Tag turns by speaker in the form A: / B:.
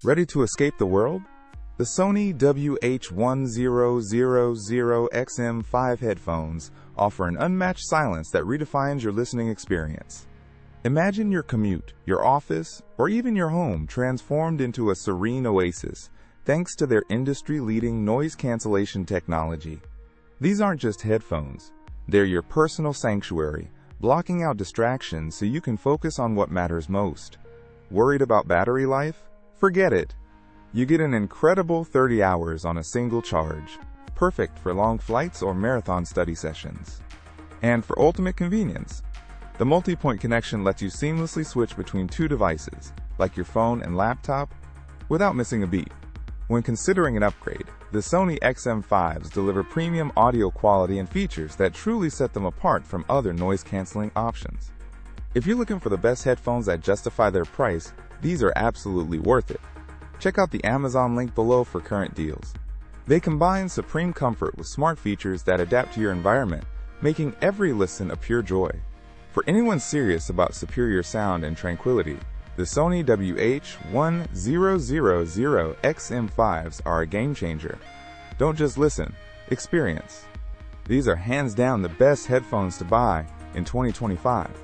A: Ready to escape the world? The Sony WH-1000XM5 headphones offer an unmatched silence that redefines your listening experience. Imagine your commute, your office, or even your home transformed into a serene oasis thanks to their industry-leading noise cancellation technology. These aren't just headphones. They're your personal sanctuary, blocking out distractions so you can focus on what matters most. Worried about battery life? Forget it. You get an incredible 30 hours on a single charge, perfect for long flights or marathon study sessions. And for ultimate convenience, the multi-point connection lets you seamlessly switch between two devices, like your phone and laptop, without missing a beat. When considering an upgrade, the Sony XM5s deliver premium audio quality and features that truly set them apart from other noise-canceling options. If you're looking for the best headphones that justify their price, these are absolutely worth it. Check out the Amazon link below for current deals. They combine supreme comfort with smart features that adapt to your environment, making every listen a pure joy. For anyone serious about superior sound and tranquility, the Sony WH-1000XM5s are a game changer. Don't just listen, experience. These are hands down the best headphones to buy in 2025.